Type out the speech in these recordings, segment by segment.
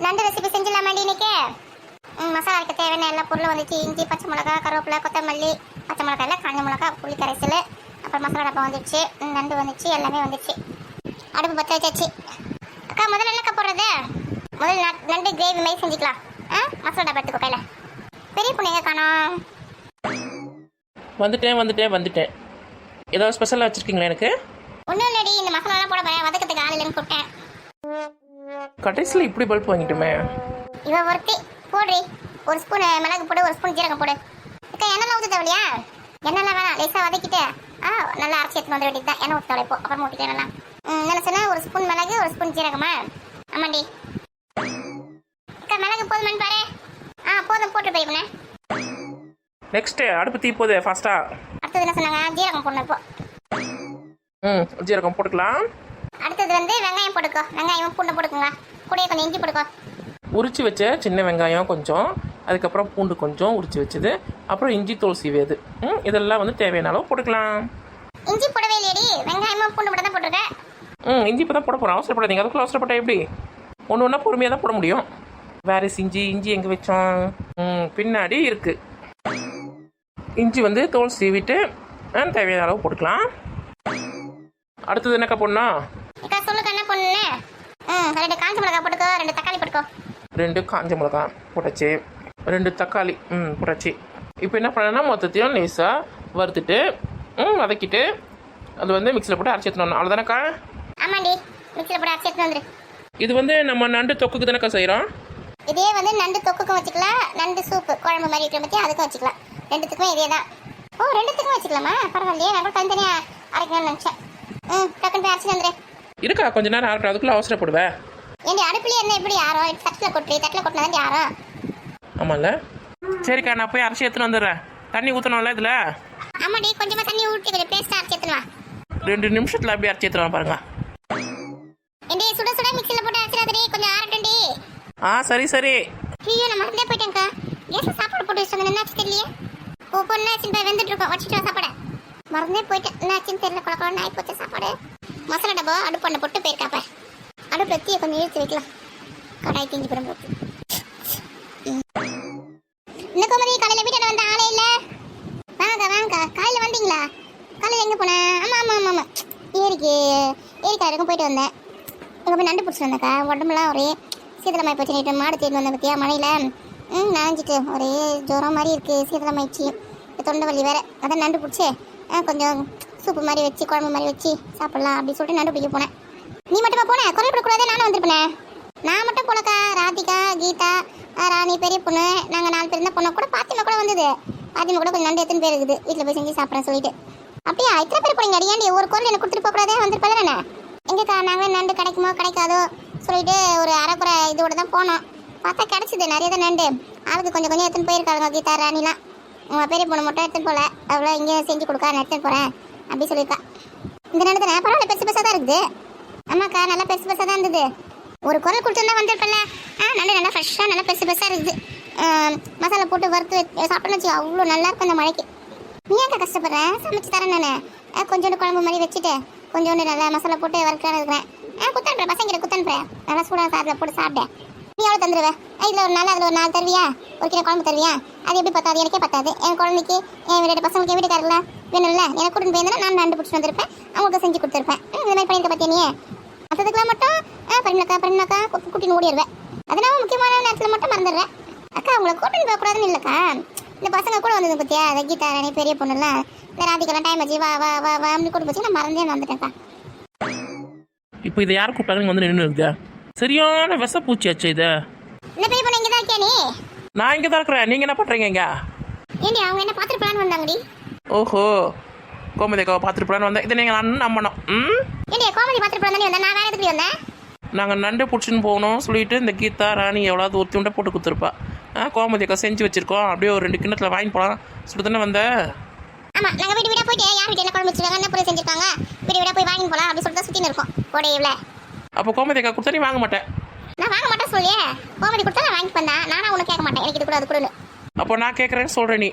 நண்டு ரெசிபி செஞ்சிடலாமாடி இன்னைக்கு? மசாலாவுக்கு தேவையான எல்லா பொருளும் வந்துச்சு. இஞ்சி, பச்சை மிளகா, கருவேப்பிலை, கொத்தமல்லி, பச்சை மிளகா இல்லை காஞ்ச மிளகா, புளி கரைசல், அப்புறம் மசாலா டப்பா வந்துச்சு, நண்டு வந்துச்சு, எல்லாமே வந்துச்சு. அடுப்பு பற்ற வச்சாச்சு. அக்கா முதல்ல என்னக்கா போடுறது? முதல்ல நண்டு கிரேவி மாதிரி செஞ்சுக்கலாம். மசாலா டப்பா எடுத்துக்கோ கையில். பெரிய பொண்ணு எங்கே காணோம்? வந்துட்டேன். ஏதாவது ஸ்பெஷலாக வச்சுருக்கீங்களா? எனக்கு ஒன்றும் இல்லடி, இந்த மசாலாலாம் போட போகிறேன், வதக்கிறதுக்கு ஆள் இல்லைன்னு கூப்பிட்டேன். கடைசியில் இப்படி பல்ப் வாங்கிட்டுமே. இவ ஒருத்தி போடுறி. ஒரு ஸ்பூன் மிளகு போடு, ஒரு ஸ்பூன் ஜீரகம் போடு. அக்கா எண்ணெய்லாம் ஊற்ற தேவையா? எண்ணெய்லாம் வேணாம், லேசாக வதக்கிட்டு நல்லா அரைச்சி எடுத்து வந்து வேண்டியது தான். எண்ணெய் ஊற்ற தேவை இப்போ, அப்புறம் ஊற்றிக்கலாம். நல்லா என்ன சொன்னால் ஒரு ஸ்பூன் மிளகு, ஒரு ஸ்பூன் ஜீரகமா? ஆமாண்டி. அக்கா மிளகு போதுமான்னு பாரு. போதும், போட்டு போய்ப்பண்ணே. நெக்ஸ்ட்டு அடுப்பு தீ போகுது ஃபாஸ்ட்டாக. அடுத்தது என்ன சொன்னாங்க? ஜீரகம் போடணும் இப்போ. ஜீரகம் போட்டுக்கலாம். அடுத்தது வந்து வெங்காயம் போட்டுக்கோ. வெங்காயம் பூண்டு போட்டுக்கோங்க. கூடயே கொஞ்சம் இஞ்சி போட்டுக்கோ. உரிச்சு வச்ச சின்ன வெங்காயம் கொஞ்சம், அதுக்கப்புறம் பூண்டு கொஞ்சம் உரிச்சு வச்சது, அப்புறம் இஞ்சி தோல் சீவியது, இதெல்லாம் வந்து தேவையான அளவு போட்டுக்கலாம். இஞ்சி போடவே இல்லையடி, வெங்காயமும் பூண்டு மட்டும் தான் போட்டிருக்கேன். இஞ்சி இப்போ தான் போட போகிறோம், அவசரப்படாதீங்க. அதுக்குள்ள அவசரப்பட்டா எப்படி? ஒன்று ஒன்றா பொறுமையாக தான் போட முடியும். வேறு இஞ்சி எங்கே வச்சோம்? பின்னாடி இருக்குது. இஞ்சி வந்து தோல் சீவிட்டு தேவையான அளவு போட்டுக்கலாம். அடுத்தது என்னக்கா போடணும்? சொல்லுங்க என்ன பொண்ணு? 2 காஞ்ச மிளகா போட்டுக்கோ, 2 தக்காளி போட்டுக்கோ. 2 காஞ்ச மிளகா போட்டாச்சு, 2 தக்காளி போட்டாச்சு. இப்போ என்ன பண்ணணும்னா மொத்தத்தையும் லேசாக வறுத்துட்டு வதக்கிட்டு அது வந்து மிக்சியில் போட்டு அரைச்சி எடுத்துன்னு வரணும். அவ்வளோதானக்கா? ஆமாண்டி, மிக்சியில் போட்டு அரைச்சி எடுத்துன்னு வந்துரு. இது வந்து நம்ம நண்டு தொக்குக்கு தானக்கா செய்கிறோம். இதே வந்து நண்டு தொக்குக்கும் வச்சுக்கலாம், நண்டு சூப்பு குழம்பு மாதிரி இருக்கிற பற்றி அதுக்கும் வச்சுக்கலாம். ரெண்டுத்துக்குமே இதே தான். ரெண்டுத்துக்கும் வச்சுக்கலாமா? பரவாயில்லையே, நான் தனித்தனியாக அரைக்கணும்னு நினச்சேன். டக்குன்னு போய் அரைச்சி வந்துடு. இருக்கா கொஞ்ச நேரம் ஆகட்டும், அதுக்குள்ளே அவசரப்படுவேன். ஏண்டி அடுப்புலேயே என்ன எப்படி யாரோ தட்டில் கொட்டினா தான் யாரோ? ஆமாம்ல. சரிக்கா, நான் போய் அரைச்சி எடுத்துன்னு வந்துடுறேன். தண்ணி ஊற்றணும்ல இதில்? ஆமாடி, கொஞ்சமாக தண்ணி ஊற்றி கொஞ்சம் பேஸ்ட்டாக அரைச்சி எடுத்துலாம். 2 நிமிஷத்தில் அப்படியே அரைச்சி எடுத்துருவேன் பாருங்க. ஏண்டி சுட சுட மிக்சியில் போட்டு அரைச்சிடாதடி, கொஞ்சம் ஆறட்டும்டி. சரி. ஐயோ, நான் மறந்தே போயிட்டேங்க்கா. கேஸில் சாப்பாடு போட்டு வச்சுருங்க, என்னாச்சு தெரியலையே. பொண்ணாச்சின்னு போய் வெந்துட்டு இருக்கோம், வச்சுட்டு சாப்பாடு மறந்தே போயிட்டேன். என்னாச்சுன்னு தெரியல, குழந்தை ஆகி போச்சு சாப்பாடு. மசாலா டப்பா அடுப்பு பண்ண போட்டு போயிருக்காப்ப. அடுப்பு வச்சு கொஞ்சம் இழுத்து வைக்கலாம். கடாய் தீஞ்சி போடும் போட்டு. இன்னும் கோமதி காலையில் வீட்டில் வந்த ஆளே இல்லை. வாங்கக்கா காலையில் வந்தீங்களா? காலையில் எங்கே போனேன்? ஆமாம் ஏரிக்காருக்கும் போயிட்டு வந்தேன். இங்கே போய் நண்டு பிடிச்சிட்டு வந்தேக்கா. உடம்புலாம் ஒரே சீதளமாய் போச்சு. நீட்டு மாடு தேடி வந்தேன் பற்றியா மழையில் நனைஞ்சிட்டு ஒரே ஜுரம் மாதிரி இருக்குது. சீதளமாயிடுச்சு, தொண்டை வலி வேறு. அதான் நண்டு பிடிச்சி கொஞ்சம் சூப்பு மாதிரி வச்சு குழம்பு மாதிரி வச்சு சாப்பிட்லாம் அப்படின்னு சொல்லிட்டு நண்டு பிடிக்க போனேன். நீ மட்டுமா போனேன்? குறையப்படக்கூடாது, நானும் வந்துருப்பேன். நான் மட்டும் போனக்கா. ராதிகா, கீதா, ராணி, பெரிய பொண்ணு, நாங்கள் 4 பேர் தான் போனோம். கூட பாத்திமா கூட வந்தது. பாத்திமா கூட கொஞ்சம் நண்டு எத்தனை பேர் இருக்குது, வீட்டில் போய் செஞ்சு சாப்பிட்றேன் சொல்லிட்டு. அப்படியா? இத்தனை பேர் போனீங்க? அடியாண்டி ஒரு குரல் எனக்கு கொடுத்துட்டு போகக்கூடாதே, வந்துருப்பா தானே? எங்கேக்கா நாங்கள் நண்டு கிடைக்குமோ கிடைக்காதோ சொல்லிட்டு ஒரு அரைக்குறை இதோட தான் போனோம். பார்த்தா கிடச்சிது, நிறைய தான் நண்டு. ஆளுக்கு கொஞ்சம் எடுத்துன்னு போயிருக்காங்க. கீதா, ராணிலாம். உங்கள் பெரிய பொண்ணு மட்டும் எடுத்துன்னு போகல. அவ்வளோ இங்கே செஞ்சு கொடுக்கா, நான் எடுத்துன்னு போகிறேன் அப்படி சொல்லியிருக்கா. இந்த நண்டு தானே? பரவாயில்ல, பெருசு பெருசாக தான் இருக்குது. ஆமாக்கா, நல்லா பெருசு பெருசாக தான் இருந்தது. ஒரு குரல் கொடுத்துருந்தா வந்துருப்பல. நண்டு நல்லா ஃப்ரெஷ்ஷாக நல்லா பெருசு பெருசாக இருக்குது. மசாலா போட்டு வறுத்து சாப்பிட்டோன்னு வச்சு அவ்வளோ நல்லாயிருக்கும் அந்த மழைக்கு. நீ ஏன்க்கா கஷ்டப்படுறேன்? சமைச்சு தரேன் நான். கொஞ்சோண்டு குழம்பு மாதிரி வச்சுட்டு கொஞ்சோண்டு நல்லா மசாலா போட்டு வறுக்கலான்னு இருக்கிறேன். குத்தனுப்பேன், பசங்கிட்ட குத்தனுப்பேன். நல்லா சூடாக சாப்பிட போட்டு சாப்பிட்டேன். நீ எவ்வளோ தந்துடுவேன்? இதில் ஒரு நாள் அதில் ஒரு 4 தருவியா? ஒரு கிலோ குழம்பு தருவியா? அது எப்படி பத்தாது? எனக்கே பத்தாது. என் குழந்தைக்கு, என் 2 பசங்களுக்கு, என் வீட்டுக்காரங்கள வேணும்ல. எனக்கு கூட்டின்னு போயிருந்தா நான் நண்டு பிடிச்சி வந்திருப்பேன், அவங்களுக்கு செஞ்சு கொடுத்துருப்பேன். இந்த மாதிரி பண்ணியிருக்க பார்த்தியா நீ? மற்றதுக்கெல்லாம் மட்டும் பெருமாக்கா கூட்டின்னு ஓடிடுவேன். அதனால முக்கியமான நேரத்தில் மட்டும் மறந்துடுறேன். அக்கா, உங்களை கூட்டின்னு போகக்கூடாதுன்னு இல்லைக்கா. இந்த பசங்க கூட வந்தது பார்த்தியா? அதை கீதா, ராணி, பெரிய பொண்ணுலாம், இந்த ராதிக்கெல்லாம் டைம் வச்சு வா அப்படி கூட்டு போச்சு. நான் மறந்தே வந்துட்டேன்க்கா. இப்போ இதை யார் கூப்பிட்டாங்க வந்து நின்று இருக்குதா? சரியான விஷ பூச்சியாச்சு இது. என்ன பெரிய பொண்ணு இங்கே தான் இருக்கியா நீ? நான் இங்கே தான் இருக்கிறேன். நீங்கள் என்ன பண்ணுறீங்க இங்கே? ஏண்டி அவங்க என்ன பார்த்துட்டு போலான்னு வந்தாங்கடி? ஓஹோ, கோமதிக்காவை பார்த்துட்டு போலான்னு வந்தேன். இதை நீங்கள் நம்பணும். ஏண்டி கோமதி பார்த்துட்டு போலான்னு வந்தேன்? நான் வேற எதுக்கு வந்தேன்? நாங்கள் நண்டு பிடிச்சின்னு போகணும் சொல்லிட்டு இந்த கீதா, ராணி எவ்வளோது ஒரு துண்டை போட்டு கொடுத்துருப்பா. கோமதிக்கா செஞ்சு வச்சிருக்கோம், அப்படியே ஒரு 2 கிண்ணத்தில் வாங்கி போகலாம் சொல்லிட்டு தானே வந்தேன். ஆமாம், நாங்கள் வீடு போயிட்டு யார் வீட்டில் என்ன குழம்பு வச்சிருக்காங்க, என்ன பொருள் செஞ்சிருக்காங்க, வீடு போய் வாங்கி போகலாம் அப்படி சொல்லிட்டு சுற்றின்னு இருக்கோம் கோடையில். அப்போ கோமதிக்கா கொடுத்தா நீ வாங்க மாட்டேன்? நான் வாங்க மாட்டேன் சொல்லியே. கோமதி கொடுத்தா நான் வாங்கி வந்தேன். நானும் உனக்கு கேட்க மாட்டேன், எனக்கு இது கூட அது கூட. அப்போ நான் கேட்குறேன்னு சொல்கிறேன். நீ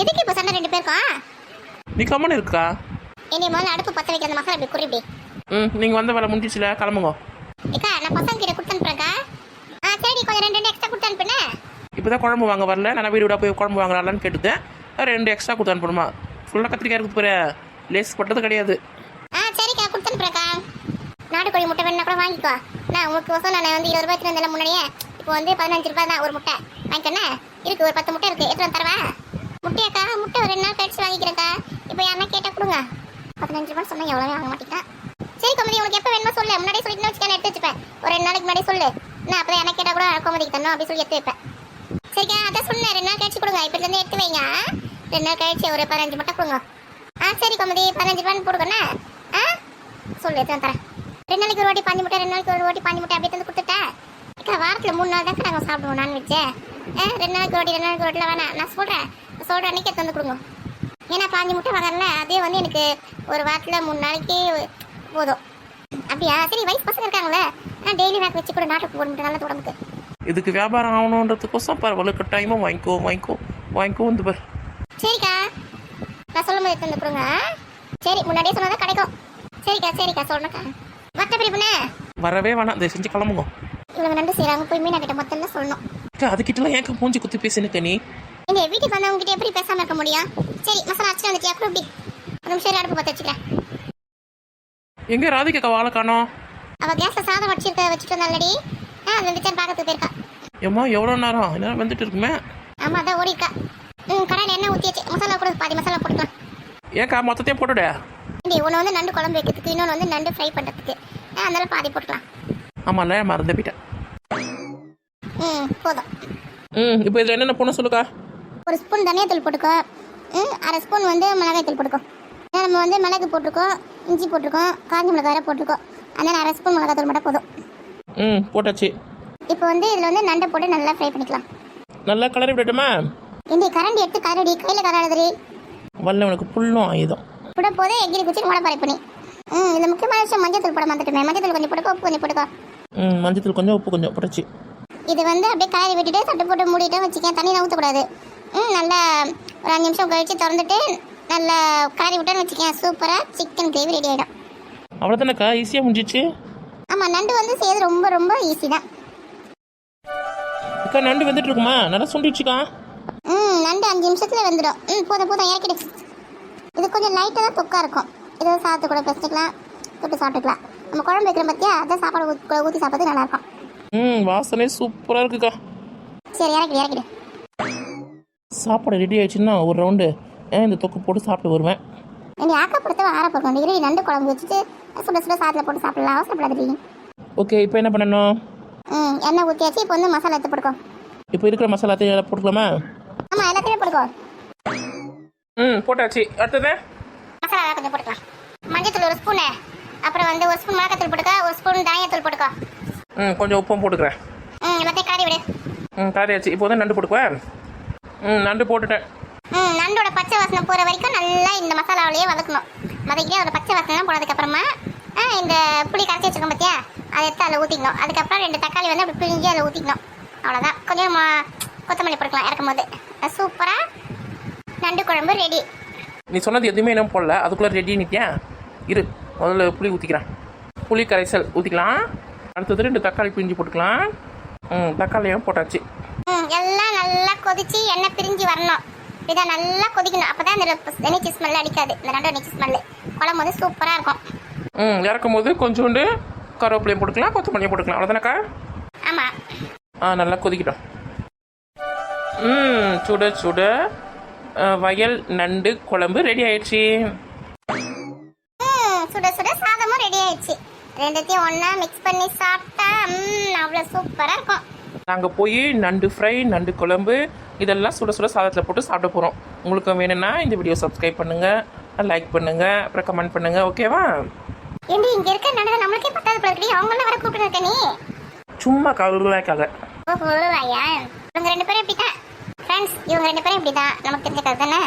எதுக்கு இப்போ சண்டை 2 பேருக்கும்? நீ கம்மனு இருக்கா? என்னை முதல்ல அடுப்பு பற்ற வைக்கிற அந்த மசாலா இப்படி குறிப்பி. நீங்கள் வந்த வேலை முடிஞ்சிச்சுல, கிளம்புங்க. ஏக்கா, நான் பசங்க கிட்ட கொடுத்து அனுப்புறேன்க்கா. சரி இப்போ தான் குழம்பு வாங்க வரல, நான் வீடு விட போய் குழம்பு வாங்கலாம்னு கேட்டுட்டேன். 2 எக்ஸ்ட்ரா கொடுத்து அனுப்பணுமா? ஃபுல்லாக கத்திரிக்காய் இருக்குது போகிற, லேஸ் பட்டது கிடையாது. சரிக்கா கொடுத்து அனுப்புறேக்கா. நாட்டுக்கோழி முட்டை வேணுன்னா கூட வாங்கிக்கோ. நான் உங்களுக்கு கோசம் நான் வந்து 20 ரூபாய் எடுத்துட்டு முன்னாடியே. இப்போ வந்து 15 ரூபாய் தான் ஒரு முட்டை. வாங்கிக்கண்ணே, இருக்கு ஒரு 10 முட்டை இருக்குது, எடுத்துட்டு வந்து தரவா? முட்டையாக்கா? முட்டை ஒரு 2 நாள் கழிச்சு வாங்கிக்கிறேன்க்கா. இப்போ யாருன்னா கேட்டால் கொடுங்க. 15 ரூபாய் சொன்னால் எவ்வளோ வாங்க மாட்டேங்கிறேன். சரி கோமதி, உனக்கு எப்போ வேணுமோ சொல்லு, முன்னாடியே சொல்லிட்டு வச்சுக்கேன், எடுத்து வச்சுப்பேன். ஒரு 2 நாளைக்கு முன்னாடி சொல்லு, நான் அப்போ என்ன கேட்டால் கூட கோமதிக்கு தரணும் அப்படி சொல்லி எடுத்து வைப்பேன். சரிக்கா, அதான் சொன்னேன் 2 நாள் கழிச்சு கொடுங்க. இப்போ இருந்து எடுத்து வைங்க. 2 நாள் கழிச்சு ஒரு 15 முட்டை கொடுங்க. சரி கோமதி, 15 ரூபான்னு போடுக்கண்ணே. சொல்லு, எடுத்து தரேன். 2 நாளைக்கு ஒரு வாட்டி 5 முட்டை, 2 நாளைக்கு ஒரு வாட்டி 5 முட்டை அப்படி வந்து கொடுத்துட்டேன். வாரத்தில் 3 நாள் தான் நாங்கள் சாப்பிடுவோம் நான்வெஜ்ஜு. 2 நாளைக்கு ஒரு வாட்டி 2 நாளைக்கு ஒரு வாட்டிலாம் வேணாம். நான் சொல்கிறேன் அன்றைக்கி எடுத்து வந்து கொடுங்க. ஏன்னா 5 முட்டை வாங்கல, அதே வந்து எனக்கு ஒரு வாரத்தில் 3 நாளைக்கு போதும். அப்படியா? சரி, வயசு பசங்க இருக்காங்களே, நான் டெய்லி வேக வச்சு கூட நாட்டுக்கு போட முடியும், நல்லது உடம்புக்கு. இதுக்கு வியாபாரம் ஆகணுன்றதுக்கோசம் பரவாயில்ல, கட்டாயமாக வாங்கிக்கோ வந்து பாரு. சரிக்கா, நான் சொல்லும் போது எடுத்து வந்து கொடுங்க. சரி, முன்னாடியே சொன்னதான் கிடைக்கும். சரிக்கா சொல்றேன்க்கா. மற்ற பிரிப்புண்ணே வரவே வேணாம், இதை செஞ்சு கிளம்புங்க. இவங்க நண்டு செய்கிறாங்க, போய் மீனா கிட்ட மொத்தம் சொல்லணும். அதுக்கிட்டலாம் ஏன் மூஞ்சி குத்தி பேசுனுக்க நீ? இந்த வீட்டுக்கு வந்தவங்க கிட்ட எப்படி பேசாமல் இருக்க முடியும்? சரி, மசாலா அரைச்சி வந்துட்டியா? அப்புறம் எப்படி? ஒரு நிமிஷம் அடுப்பு பார்த்து வச்சுக்கிறேன். எங்கே ராதிகா வாழை காணோம்? அவள் கேஸில் சாதம் வச்சுட்டு வந்தாலடி. அது வந்துச்சான்னு பார்க்கறதுக்கு போயிருக்கா. ஏம்மா எவ்வளோ நேரம் என்ன வந்துட்டு இருக்குமே? ஆமாம், அதான் ஓடிக்கா. கடையில் என்ன ஊற்றியாச்சு, மசாலா கூட பாதி மசாலா போட்டுக்கலாம். ஏன்க்கா மொத்தத்தையும் போட்டுட? இல்லை, ஒன்று வந்து நண்டு குழம்பு வைக்கிறதுக்கு, இன்னொன்று வந்து நண்டு ஃப்ரை பண்ணுறதுக்கு. அதனால பாதி போட்டுக்கலாம். ஆமாம்ல, மறந்து போயிட்டேன். போதும். இப்போ இதில் என்னென்ன போன சொல்லுக்கா? ஒரு ஸ்பூன் தனியாத்தூள் போட்டுக்கோ. 1/2 ஸ்பூன் வந்து மிளகாய் தூள் போட்டுக்கோ. நம்ம வந்து மிளகு போட்டிருக்கோம், இஞ்சி போட்டிருக்கோம், காஞ்சி மிளகாய் வேறு போட்டிருக்கோம். அதனால் 1/2 ஸ்பூன் மிளகாய் தூள் மட்டும் போதும். போட்டாச்சு. இப்போ வந்து இதில் வந்து நண்டை போட்டு நல்லா ஃப்ரை பண்ணிக்கலாம். நல்லா கலரி விடட்டுமா? இந்த கரண்டி எடுத்து கரடி கையில் கராடுதுரி வரல, உனக்கு புல்லும் ஆயுதம் கூட போதே எகிரி குச்சி மழை பறை பண்ணி. இதில் முக்கியமான விஷயம் மஞ்சள் தூள் போட மாட்டேன். மஞ்சள் தூள் கொஞ்சம் போட்டுக்கோ, உப்பு கொஞ்சம் போட்டுக்கோ. மஞ்சள் தூள் கொஞ்சம், உப்பு கொஞ்சம் போட்டுச்சு. இது வந்து அப்படியே கலரி விட்டுட்டு தட்டு போட்டு மூடிட்டு வச்சுக்கேன். தண்ணியில் ஊற்றக்கூடாது. நல்லா ஒரு 5 நிமிஷம் கழிச்சு திறந்துட்டு நல்லா கலரி விட்டேன்னு வச்சுக்கேன். சூப்பராக சிக்கன் கிரேவி ரெடி ஆகிடும். அவ்வளோதானக்கா, ஈஸியாக முடிஞ்சிச்சு. ஆமாம், நண்டு வந்து செய்யறது ரொம்ப ரொம்ப ஈஸி தான். அக்கா நண்டு வந்துட்டு இருக்குமா? நல்லா சுண்டிடுச்சுக்கா. நண்டு 5 நிமிஷத்தில் வந்துடும். போதும் இறக்கிடு. இது கொஞ்சம் லைட்டாக தான் தொக்கா இருக்கும். இதை சாப்பிட்டு கூட பேசிக்கலாம், தொட்டு சாப்பிட்டுக்கலாம். நம்ம குழம்பு வைக்கிற பற்றியா அதை சாப்பாடு ஊற்றி சாப்பிட்றது நல்லாயிருக்கும். வாசனை சூப்பராக இருக்குக்கா. சரி, இறக்கிடு. சாப்பாடு ரெடி ஆயிடுச்சுன்னா ஒரு ரவுண்டு இந்த தொக்கு போட்டு சாப்பிட்டு வருவேன். நீ ஆக்கப்படுத்த ஆரப்போம். டிகிரி நண்டு குழம்பு வச்சுட்டு சுட சாதத்தில் போட்டு சாப்பிடலாம். அவசரப்படாது. ஓகே, இப்போ என்ன பண்ணணும்? எண்ணெய் ஊற்றியாச்சு. இப்போ வந்து மசாலா எடுத்து போட்டுக்கோ. இப்போ இருக்கிற மசாலா எல்லாத்தையும் போட்டுக்கலாமா? ஆமாம், எல்லாத்தையுமே போட்டுக்கோ. போட்டாச்சு. அடுத்தது மசாலா கொஞ்சம் போட்டுக்கலாம். மஞ்சள் தூள் 1 ஸ்பூனு, அப்புறம் வந்து 1 ஸ்பூன் மிளகாத்தூள் போட்டுக்கோ, 1 ஸ்பூன் தனியாத்தூள் போட்டுக்கோ. கொஞ்சம் உப்பும் போட்டுக்கிறேன். எல்லாத்தையும் காரி விடு. காரியாச்சு. இப்போ வந்து நண்டு போட்டுக்குவேன். நண்டு போட்டுட்டேன். நண்டோட பச்சை வாசனை போகிற வரைக்கும் நல்லா இந்த மசாலாவிலேயே வதக்கணும். வதக்கிட்டே அதோட பச்சை வாசனைலாம் போனதுக்கப்புறமா இந்த புளி கரைச்சி வச்சுருக்கோம் பார்த்தியா, அதை எடுத்து அதில் ஊற்றிக்கணும். அதுக்கப்புறம் 2 தக்காளி வந்து அப்படி பிழிஞ்சு அதில் ஊற்றிக்கணும். அவ்வளோதான். கொஞ்சம் கொத்தமல்லி போட்டுக்கலாம் இறக்கும் போது. சூப்பராக நண்டு குழம்பு ரெடி. நீ சொன்னது எதுவுமே என்ன போடல, அதுக்குள்ளே ரெடி நிற்கேன். இரு, முதல்ல புளி ஊற்றிக்கிறேன். புளி கரைசல் ஊற்றிக்கலாம். அடுத்தது 2 தக்காளி பிழிஞ்சு போட்டுக்கலாம். தக்காளியும் போட்டாச்சு. எல்லாம் நல்லா கொதிச்சு எண்ணெய் பிரிஞ்சு வரணும். இதான் நல்லா கொதிக்கணும். அப்போ தான் இந்த நெச்சி ஸ்மெல் அடிக்காது. இந்த நண்டு நெச்சி ஸ்மெல்லு குழம்பு வந்து சூப்பராக இருக்கும். இறக்கும் போது கொஞ்சோண்டு கருவேப்பிலையும் போட்டுக்கலாம், கொத்தமல்லியும் போட்டுக்கலாம். அவ்வளோதானக்கா? ஆமாம். நல்லா கொதிக்கிட்டோம். சுட சுட வயல் நண்டு குழம்பு ரெடி ஆயிடுச்சு. சுட சுட சாதமும் ரெடி ஆயிடுச்சு. ரெண்டுத்தையும் ஒன்றா மிக்ஸ் பண்ணி சாப்பிட்டா அவ்வளோ சூப்பராக இருக்கும். நாங்கள் போய் நண்டு ஃப்ரை, நண்டு குழம்பு இதெல்லாம் சுட சுட சாதத்தில் போட்டு சாப்பிட போகிறோம். உங்களுக்கு வேணும்னா இந்த வீடியோ சப்ஸ்கிரைப் பண்ணுங்கள், லைக் பண்ணுங்கள், அப்புறம் கமெண்ட் பண்ணுங்கள். ஓகேவா? ஏண்டி இங்கே இருக்க நண்டு நம்மளுக்கே பத்தாது போலடி. அவங்களாம் வர கூப்பிட்டு இருக்க நீ சும்மா கவுருவாய்க்காக. இவங்க 2 பேரும் இப்படி தான் ஃப்ரெண்ட்ஸ். இவங்க 2 பேரும் இப்படி தான் நமக்கு தெரிஞ்ச கருத்து தானே.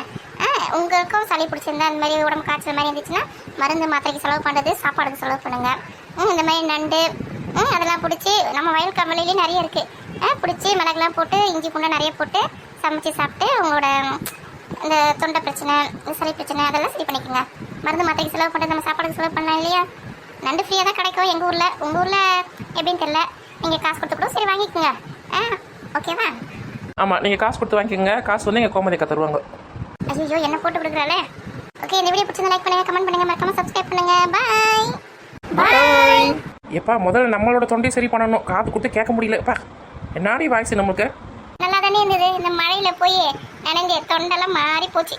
உங்களுக்கும் சளி பிடிச்சிருந்தா இந்த மாதிரி உடம்பு காய்ச்சல் மாதிரி இருந்துச்சுன்னா மருந்து மாத்திரைக்கு செலவு பண்ணுறது, சாப்பாடுக்கு செலவு பண்ணுங்க. இந்த மாதிரி நண்டு அதெல்லாம் பிடிச்சி நம்ம வயல் கம்மலையிலேயே நிறைய இருக்குது. பிடிச்சி மிளகுலாம் போட்டு இஞ்சி பூண்டை நிறைய போட்டு சமைச்சு சாப்பிட்டு உங்களோட இந்த தொண்டை பிரச்சனை, சளி பிரச்சனை அதெல்லாம் சரி பண்ணிக்கோங்க. மருந்து மாத்திரைக்கு செலவு பண்ணுறது நம்ம சாப்பாடுக்கு செலவு பண்ணலாம் இல்லையா? நண்டு ஃப்ரீயாக தான் கிடைக்கும் எங்கள் ஊரில். உங்கள் ஊரில் எப்படின்னு தெரியல. நீங்கள் காசு கொடுத்து கூட சரி வாங்கிக்கோங்க. ஓகேவா? ஆமாம் நீங்கள் காசு கொடுத்து வாங்கிக்கோங்க. காசு வந்து எங்கள் கோமதி அக்கா தருவாங்க. ஐயோ என்ன போட்டு கொடுக்குறாளே. ஓகே இந்த வீடியோ பிடிச்சிருந்தா லைக் பண்ணுங்க, கமெண்ட் பண்ணுங்க, மறக்காம சப்ஸ்கிரைப் பண்ணுங்க. பாய் பாய். எப்பா முதல்ல நம்மளோட தொண்டையை சரி பண்ணணும். காது கொடுத்து கேட்க முடியலப்பா. என்னாடி வாய்ஸ் நம்மளுக்கு நல்லா தானே இருந்தது. இந்த மழையில போய் நனைஞ்சு தொண்டெல்லாம் மாறி போச்சு.